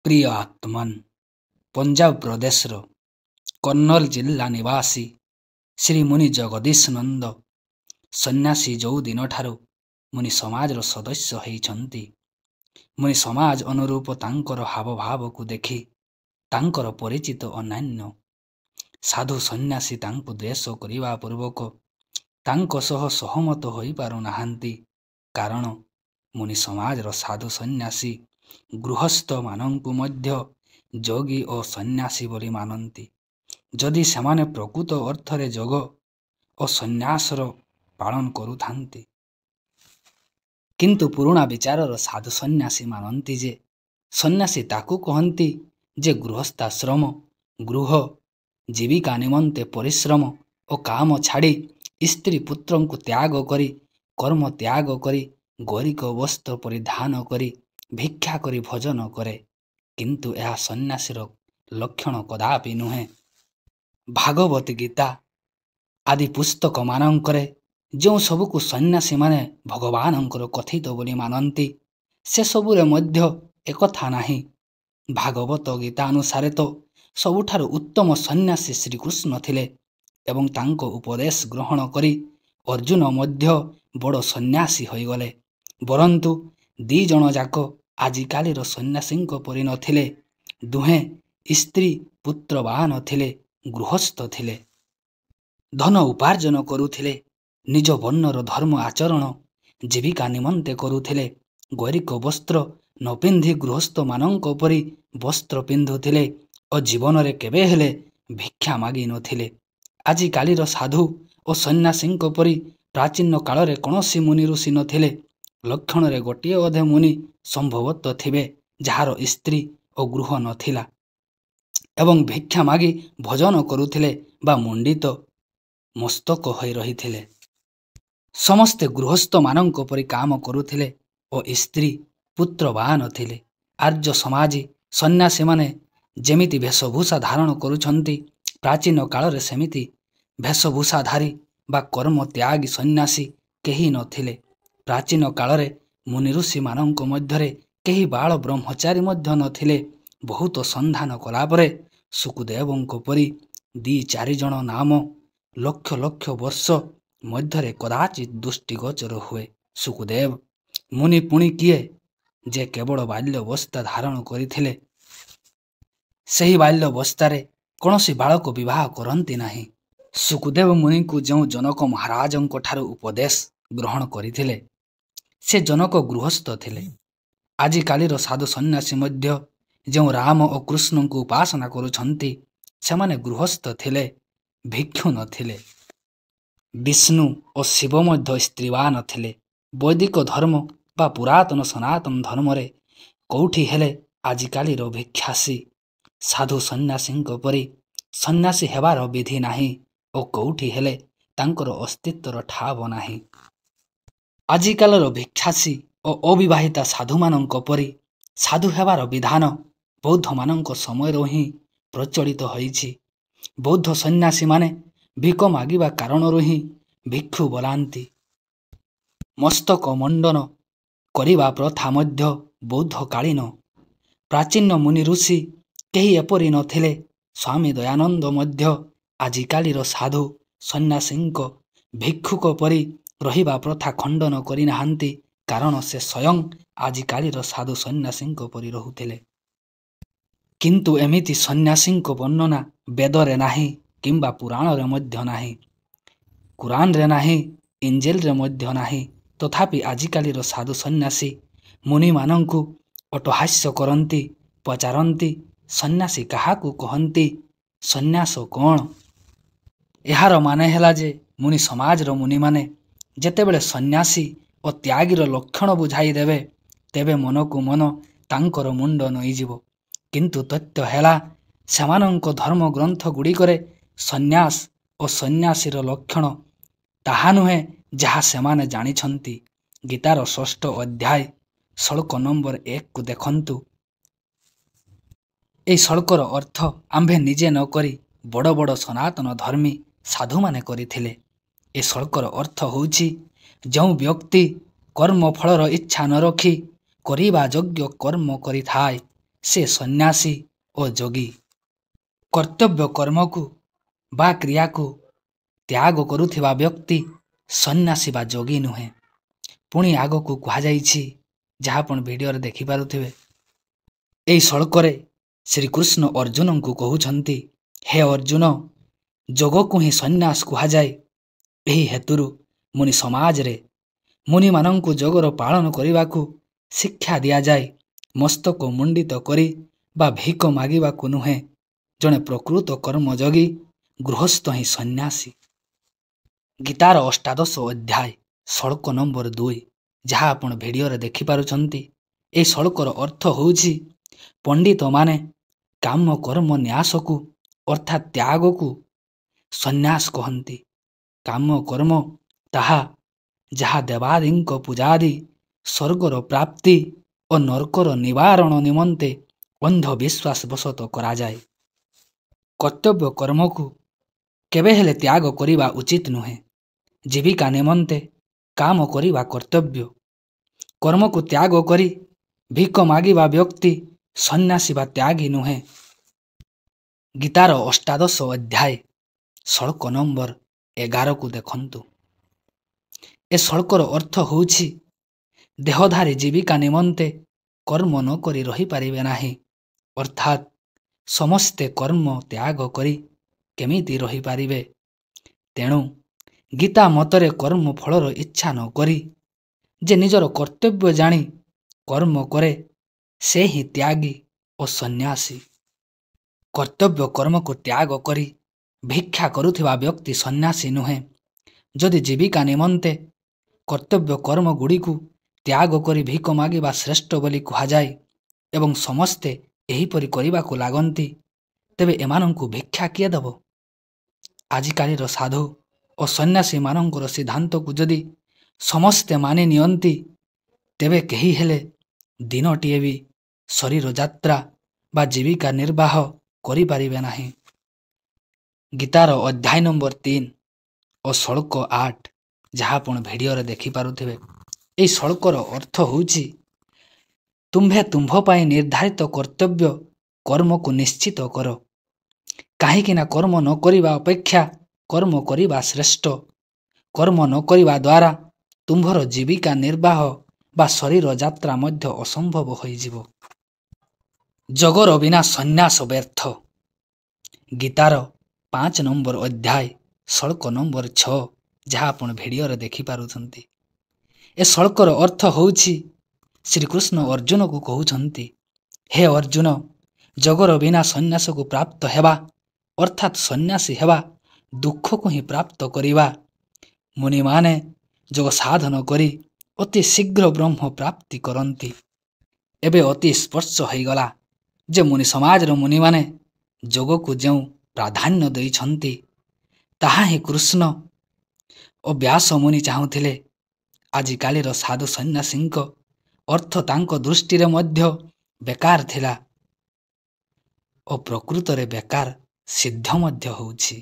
ପ୍ରିୟ ଆତ୍ମନ୍, ପଞ୍ଜାବ ପ୍ରଦେଶର କନ୍ନୌଜ ଜିଲ୍ଲା ନିବାସୀ ଶ୍ରୀ ମୁନି ଜଗଦୀଶ ନନ୍ଦ ସନ୍ନ୍ୟାସୀ ଯେଉଁ ଦିନଠାରୁ ମୁନି ସମାଜର ସଦସ୍ୟ ହୋଇଛନ୍ତି, ମୁନି ସମାଜ ଅନୁରୂପ ତାଙ୍କର ହାବଭାବକୁ ଦେଖି ତାଙ୍କର ପରିଚିତ ଅନ୍ୟାନ୍ୟ ସାଧୁ ସନ୍ନ୍ୟାସୀ ତାଙ୍କୁ ଦ୍ୱେଷ କରିବା ପୂର୍ବକ ତାଙ୍କ ସହ ସହମତ ହୋଇପାରୁନାହାନ୍ତି। କାରଣ ମୁନି ସମାଜର ସାଧୁ ସନ୍ନ୍ୟାସୀ ଗୃହସ୍ଥମାନଙ୍କୁ ମଧ୍ୟ ଯୋଗୀ ଓ ସନ୍ନ୍ୟାସୀ ବୋଲି ମାନନ୍ତି। ଯଦି ସେମାନେ ପ୍ରକୃତ ଅର୍ଥରେ ଯୋଗ ଓ ସନ୍ନ୍ୟାସର ପାଳନ କରୁଥାନ୍ତି, କିନ୍ତୁ ପୁରୁଣା ବିଚାରର ସାଧୁ ସନ୍ନ୍ୟାସୀ ମାନନ୍ତି ଯେ ସନ୍ନ୍ୟାସୀ ତାକୁ କହନ୍ତି ଯେ ଗୃହସ୍ଥାଶ୍ରମ, ଗୃହ ଜୀବିକା ନିମନ୍ତେ ପରିଶ୍ରମ ଓ କାମ ଛାଡ଼ି ସ୍ତ୍ରୀ ପୁତ୍ରଙ୍କୁ ତ୍ୟାଗ କରି, କର୍ମ ତ୍ୟାଗ କରି, ଗୌରିକ ବସ୍ତ୍ର ପରିଧାନ କରି, ଭିକ୍ଷା କରି ଭୋଜନ କରେ। କିନ୍ତୁ ଏହା ସନ୍ନ୍ୟାସୀର ଲକ୍ଷଣ କଦାପି ନୁହେଁ। ଭାଗବତ ଗୀତା ଆଦି ପୁସ୍ତକମାନଙ୍କରେ ଯେଉଁ ସବୁକୁ ସନ୍ନ୍ୟାସୀମାନେ ଭଗବାନଙ୍କର କଥିତ ବୋଲି ମାନନ୍ତି, ସେସବୁରେ ମଧ୍ୟ ଏକଥା ନାହିଁ। ଭାଗବତ ଗୀତା ଅନୁସାରେ ତ ସବୁଠାରୁ ଉତ୍ତମ ସନ୍ନ୍ୟାସୀ ଶ୍ରୀକୃଷ୍ଣ ଥିଲେ ଏବଂ ତାଙ୍କ ଉପଦେଶ ଗ୍ରହଣ କରି ଅର୍ଜୁନ ମଧ୍ୟ ବଡ଼ ସନ୍ନ୍ୟାସୀ ହୋଇଗଲେ। ବରନ୍ତୁ ଦୁଇ ଜଣ ଯାକ ଆଜିକାଲିର ସନ୍ନ୍ୟାସୀଙ୍କ ପରି ନଥିଲେ। ଦୁହେଁ ସ୍ତ୍ରୀ ପୁତ୍ରବାନ ଥିଲେ, ଗୃହସ୍ଥ ଥିଲେ, ଧନ ଉପାର୍ଜନ କରୁଥିଲେ, ନିଜ ବର୍ଣ୍ଣର ଧର୍ମ ଆଚରଣ ଜୀବିକା ନିମନ୍ତେ କରୁଥିଲେ, ଗୌରିକ ବସ୍ତ୍ର ନ ପିନ୍ଧି ଗୃହସ୍ଥମାନଙ୍କ ପରି ବସ୍ତ୍ର ପିନ୍ଧୁଥିଲେ ଓ ଜୀବନରେ କେବେ ହେଲେ ଭିକ୍ଷା ମାଗି ନଥିଲେ। ଆଜିକାଲିର ସାଧୁ ଓ ସନ୍ନ୍ୟାସୀଙ୍କ ପରି ପ୍ରାଚୀନ କାଳରେ କୌଣସି ମୁନି ଋଷି ନଥିଲେ। ଲକ୍ଷଣରେ ଗୋଟିଏ ଅଧେ ମୁନି ସମ୍ଭବତଃ ଥିବେ ଯାହାର ସ୍ତ୍ରୀ ଓ ଗୃହ ନଥିଲା ଏବଂ ଭିକ୍ଷା ମାଗି ଭୋଜନ କରୁଥିଲେ ବା ମୁଣ୍ଡିତ ମସ୍ତକ ହୋଇ ରହିଥିଲେ। ସମସ୍ତେ ଗୃହସ୍ଥମାନଙ୍କ ପରି କାମ କରୁଥିଲେ ଓ ସ୍ତ୍ରୀ ପୁତ୍ରବାନ ଥିଲେ। ଆର୍ଯ୍ୟ ସମାଜୀ ସନ୍ନ୍ୟାସୀମାନେ ଯେମିତି ବେଶଭୂଷା ଧାରଣ କରୁଛନ୍ତି, ପ୍ରାଚୀନ କାଳରେ ସେମିତି ବେଶଭୂଷାଧାରୀ ବା କର୍ମତ୍ୟାଗୀ ସନ୍ନ୍ୟାସୀ କେହି ନଥିଲେ। ପ୍ରାଚୀନ କାଳରେ ମୁନି ଋଷିମାନଙ୍କ ମଧ୍ୟରେ କେହି ବାଳ ବ୍ରହ୍ମଚାରୀ ମଧ୍ୟ ନଥିଲେ। ବହୁତ ସନ୍ଧାନ କଲାପରେ ଶୁକଦେବଙ୍କ ପରି 2-4 ଜଣ ନାମ ଲକ୍ଷ ଲକ୍ଷ ବର୍ଷ ମଧ୍ୟରେ କଦାଚିତ୍ ଦୃଷ୍ଟିଗୋଚର ହୁଏ। ଶୁକଦେବ ମୁନି ପୁଣି କିଏ ଯେ କେବଳ ବାଲ୍ୟବସ୍ଥା ଧାରଣ କରିଥିଲେ। ସେହି ବାଲ୍ୟବସ୍ଥାରେ କୌଣସି ବାଳକ ବିବାହ କରନ୍ତି ନାହିଁ। ଶୁକଦେବ ମୁନିଙ୍କୁ ଯେଉଁ ଜନକ ମହାରାଜଙ୍କ ଠାରୁ ଉପଦେଶ ଗ୍ରହଣ କରିଥିଲେ, ସେ ଜନକ ଗୃହସ୍ଥ ଥିଲେ। ଆଜିକାଲିର ସାଧୁ ସନ୍ନ୍ୟାସୀ ମଧ୍ୟ ଯେଉଁ ରାମ ଓ କୃଷ୍ଣଙ୍କୁ ଉପାସନା କରୁଛନ୍ତି, ସେମାନେ ଗୃହସ୍ଥ ଥିଲେ, ଭିକ୍ଷୁ ନଥିଲେ। ବିଷ୍ଣୁ ଓ ଶିବ ମଧ୍ୟ ସ୍ତ୍ରୀବାନ ଥିଲେ। ବୈଦିକ ଧର୍ମ ବା ପୁରାତନ ସନାତନ ଧର୍ମରେ କେଉଁଠି ହେଲେ ଆଜିକାଲିର ଭିକ୍ଷାସୀ ସାଧୁ ସନ୍ନ୍ୟାସୀଙ୍କ ପରି ସନ୍ନ୍ୟାସୀ ହେବାର ବିଧି ନାହିଁ ଓ କେଉଁଠି ହେଲେ ତାଙ୍କର ଅସ୍ତିତ୍ୱର ଠାବ ନାହିଁ। ଆଜିକାଲିର ଭିକ୍ଷାସୀ ଓ ଅବିବାହିତା ସାଧୁମାନଙ୍କ ପରି ସାଧୁ ହେବାର ବିଧାନ ବୌଦ୍ଧମାନଙ୍କ ସମୟରୁ ହିଁ ପ୍ରଚଳିତ ହୋଇଛି। ବୌଦ୍ଧ ସନ୍ନ୍ୟାସୀମାନେ ଭିକ ମାଗିବା କାରଣରୁ ହିଁ ଭିକ୍ଷୁ ବୋଲାନ୍ତି। ମସ୍ତକ ମଣ୍ଡନ କରିବା ପ୍ରଥା ମଧ୍ୟ ବୌଦ୍ଧକାଳୀନ। ପ୍ରାଚୀନ ମୁନି ଋଷି କେହି ଏପରି ନଥିଲେ। ସ୍ୱାମୀ ଦୟାନନ୍ଦ ମଧ୍ୟ ଆଜିକାଲିର ସାଧୁ ସନ୍ନ୍ୟାସୀଙ୍କ ଭିକ୍ଷୁକ ପରି ରହିବା ପ୍ରଥା ଖଣ୍ଡନ କରିନାହାନ୍ତି, କାରଣ ସେ ସ୍ୱୟଂ ଆଜିକାଲିର ସାଧୁ ସନ୍ନ୍ୟାସୀଙ୍କ ପରି ରହୁଥିଲେ। କିନ୍ତୁ ଏମିତି ସନ୍ନ୍ୟାସୀଙ୍କ ବର୍ଣ୍ଣନା ବେଦରେ ନାହିଁ କିମ୍ବା ପୁରାଣରେ ମଧ୍ୟ ନାହିଁ, କୁରାନରେ ନାହିଁ, ଇଞ୍ଜିଲରେ ମଧ୍ୟ ନାହିଁ। ତଥାପି ଆଜିକାଲିର ସାଧୁ ସନ୍ନ୍ୟାସୀ ମୁନିମାନଙ୍କୁ ଅଟ୍ଟହାସ୍ୟ କରନ୍ତି, ପଚାରନ୍ତି, ସନ୍ନ୍ୟାସୀ କାହାକୁ କହନ୍ତି? ସନ୍ନ୍ୟାସ କ'ଣ? ଏହାର ମାନେ ହେଲା ଯେ ମୁନି ସମାଜର ମୁନିମାନେ ଯେତେବେଳେ ସନ୍ନ୍ୟାସୀ ଓ ତ୍ୟାଗୀର ଲକ୍ଷଣ ବୁଝାଇ ଦେବେ, ତେବେ ମନକୁ ମନ ତାଙ୍କର ମୁଣ୍ଡ ନଇଯିବ। କିନ୍ତୁ ତଥ୍ୟ ହେଲା ସେମାନଙ୍କ ଧର୍ମଗ୍ରନ୍ଥ ଗୁଡ଼ିକରେ ସନ୍ନ୍ୟାସ ଓ ସନ୍ନ୍ୟାସୀର ଲକ୍ଷଣ ତାହା ନୁହେଁ ଯାହା ସେମାନେ ଜାଣିଛନ୍ତି। ଗୀତାର 6ଠ ଅଧ୍ୟାୟ ଶ୍ଲୋକ ନମ୍ବର 1କୁ ଦେଖନ୍ତୁ। ଏହି ଶ୍ଲୋକର ଅର୍ଥ ଆମ୍ଭେ ନିଜେ ନ କରି ବଡ଼ ବଡ଼ ସନାତନ ଧର୍ମୀ ସାଧୁମାନେ କରିଥିଲେ। ଏ ଶ୍ଲୋକର ଅର୍ଥ ହେଉଛି, ଯେଉଁ ବ୍ୟକ୍ତି କର୍ମଫଳର ଇଚ୍ଛା ନ ରଖି କରିବା ଯୋଗ୍ୟ କର୍ମ କରିଥାଏ, ସେ ସନ୍ନ୍ୟାସୀ ଓ ଯୋଗୀ। କର୍ତ୍ତବ୍ୟ କର୍ମକୁ ବା କ୍ରିୟାକୁ ତ୍ୟାଗ କରୁଥିବା ବ୍ୟକ୍ତି ସନ୍ନ୍ୟାସୀ ବା ଯୋଗୀ ନୁହେଁ। ପୁଣି ଆଗକୁ କୁହାଯାଇଛି, ଯାହା ଆପଣ ଭିଡ଼ିଓରେ ଦେଖିପାରୁଥିବେ। ଏହି ଶ୍ଳୋକରେ ଶ୍ରୀକୃଷ୍ଣ ଅର୍ଜୁନଙ୍କୁ କହୁଛନ୍ତି, ହେ ଅର୍ଜୁନ, ଯୋଗକୁ ହିଁ ସନ୍ନ୍ୟାସ କୁହାଯାଏ। ଏହି ହେତୁରୁ ମୁନି ସମାଜରେ ମୁନିମାନଙ୍କୁ ଯୋଗର ପାଳନ କରିବାକୁ ଶିକ୍ଷା ଦିଆଯାଏ। ମସ୍ତକ ମୁଣ୍ଡିତ କରି ବା ଭିକ ମାଗିବାକୁ ନୁହେଁ। ଜଣେ ପ୍ରକୃତ କର୍ମଯୋଗୀ ଗୃହସ୍ଥ ହିଁ ସନ୍ନ୍ୟାସୀ। ଗୀତାର ଅଷ୍ଟାଦଶ ଅଧ୍ୟାୟ ଶ୍ଳୋକ ନମ୍ବର 2, ଯାହା ଆପଣ ଭିଡ଼ିଓରେ ଦେଖିପାରୁଛନ୍ତି। ଏହି ଶ୍ଳୋକର ଅର୍ଥ ହେଉଛି, ପଣ୍ଡିତମାନେ କାମ କର୍ମ ନ୍ୟାସକୁ ଅର୍ଥାତ୍ ତ୍ୟାଗକୁ ସନ୍ନ୍ୟାସ କହନ୍ତି। କାମ କର୍ମ ତାହା ଯାହା ଦେବାଦିଙ୍କ ପୂଜାଦି, ସ୍ୱର୍ଗର ପ୍ରାପ୍ତି ଓ ନରକର ନିବାରଣ ନିମନ୍ତେ ଅନ୍ଧବିଶ୍ୱାସ ବଶତଃ କରାଯାଏ। କର୍ତ୍ତବ୍ୟ କର୍ମକୁ କେବେ ହେଲେ ତ୍ୟାଗ କରିବା ଉଚିତ ନୁହେଁ। ଜୀବିକା ନିମନ୍ତେ କାମ କରିବା କର୍ତ୍ତବ୍ୟ। କର୍ମକୁ ତ୍ୟାଗ କରି ଭିକ ମାଗିବା ବ୍ୟକ୍ତି ସନ୍ନ୍ୟାସୀ ବା ତ୍ୟାଗୀ ନୁହେଁ। ଗୀତାର ଅଷ୍ଟାଦଶ ଅଧ୍ୟାୟ ଶ୍ଳୋକ ନମ୍ବର 11କୁ ଦେଖନ୍ତୁ। ଏ ଶ୍ଳୋକର ଅର୍ଥ ହେଉଛି, ଦେହଧାରୀ ଜୀବିକା ନିମନ୍ତେ କର୍ମ ନ କରି ରହିପାରିବେ ନାହିଁ। ଅର୍ଥାତ୍ ସମସ୍ତେ କର୍ମ ତ୍ୟାଗ କରି କେମିତି ରହିପାରିବେ? ତେଣୁ ଗୀତା ମତରେ କର୍ମ ଫଳର ଇଚ୍ଛା ନ କରି ଯେ ନିଜର କର୍ତ୍ତବ୍ୟ ଜାଣି କର୍ମ କରେ, ସେ ହିଁ ତ୍ୟାଗୀ ଓ ସନ୍ନ୍ୟାସୀ। କର୍ତ୍ତବ୍ୟ କର୍ମକୁ ତ୍ୟାଗ କରି ଭିକ୍ଷା କରୁଥିବା ବ୍ୟକ୍ତି ସନ୍ନ୍ୟାସୀ ନୁହେଁ। ଯଦି ଜୀବିକା ନିମନ୍ତେ କର୍ତ୍ତବ୍ୟ କର୍ମଗୁଡ଼ିକୁ ତ୍ୟାଗ କରି ଭିକ ମାଗିବା ଶ୍ରେଷ୍ଠ ବୋଲି କୁହାଯାଏ ଏବଂ ସମସ୍ତେ ଏହିପରି କରିବାକୁ ଲାଗନ୍ତି, ତେବେ ଏମାନଙ୍କୁ ଭିକ୍ଷା କିଏ ଦେବ? ଆଜିକାଲିର ସାଧୁ ଓ ସନ୍ନ୍ୟାସୀମାନଙ୍କର ସିଦ୍ଧାନ୍ତକୁ ଯଦି ସମସ୍ତେ ମାନି ନିଅନ୍ତି, ତେବେ କେହି ହେଲେ ଦିନଟିଏ ବି ଶରୀର ଯାତ୍ରା ବା ଜୀବିକା ନିର୍ବାହ କରିପାରିବେ ନାହିଁ। ଗୀତାର ଅଧ୍ୟାୟ ନମ୍ବର 3 ଓ ଶ୍ଳୋକ 8, ଯାହା ଆପଣ ଭିଡ଼ିଓରେ ଦେଖିପାରୁଥିବେ। ଏହି ଶ୍ଳୋକର ଅର୍ଥ ହେଉଛି, ତୁମ୍ଭେ ତୁମ୍ଭ ପାଇଁ ନିର୍ଦ୍ଧାରିତ କର୍ତ୍ତବ୍ୟ କର୍ମକୁ ନିଶ୍ଚିତ କର, କାହିଁକିନା କର୍ମ ନ କରିବା ଅପେକ୍ଷା କର୍ମ କରିବା ଶ୍ରେଷ୍ଠ। କର୍ମ ନ କରିବା ଦ୍ୱାରା ତୁମ୍ଭର ଜୀବିକା ନିର୍ବାହ ବା ଶରୀର ଯାତ୍ରା ମଧ୍ୟ ଅସମ୍ଭବ ହୋଇଯିବ। ଯୋଗର ବିନା ସନ୍ନ୍ୟାସ ବ୍ୟର୍ଥ। ଗୀତାର 5 ନମ୍ବର ଅଧ୍ୟାୟ ଶ୍ଳୋକ ନମ୍ବର 6, ଯାହା ଆପଣ ଭିଡ଼ିଓରେ ଦେଖିପାରୁଛନ୍ତି। ଏ ଶ୍ଳୋକର ଅର୍ଥ ହେଉଛି, ଶ୍ରୀକୃଷ୍ଣ ଅର୍ଜୁନକୁ କହୁଛନ୍ତି, ହେ ଅର୍ଜୁନ, ଯୋଗର ବିନା ସନ୍ନ୍ୟାସକୁ ପ୍ରାପ୍ତ ହେବା ଅର୍ଥାତ୍ ସନ୍ନ୍ୟାସୀ ହେବା ଦୁଃଖକୁ ହିଁ ପ୍ରାପ୍ତ କରିବା। ମୁନିମାନେ ଯୋଗ ସାଧନ କରି ଅତି ଶୀଘ୍ର ବ୍ରହ୍ମ ପ୍ରାପ୍ତି କରନ୍ତି। ଏବେ ଅତି ସ୍ପଷ୍ଟ ହୋଇଗଲା ଯେ ମୁନି ସମାଜର ମୁନିମାନେ ଯୋଗକୁ ଯେଉଁ ପ୍ରାଧାନ୍ୟ ଦେଇଛନ୍ତି, ତାହା ହିଁ କୃଷ୍ଣ ଓ ବ୍ୟାସ ମୁନି ଚାହୁଁଥିଲେ। ଆଜିକାଲିର ସାଧୁ ସନ୍ନ୍ୟାସୀଙ୍କ ଅର୍ଥ ତାଙ୍କ ଦୃଷ୍ଟିରେ ମଧ୍ୟ ବେକାର ଥିଲା ଓ ପ୍ରକୃତରେ ବେକାର ସିଦ୍ଧ ମଧ୍ୟ ହେଉଛି।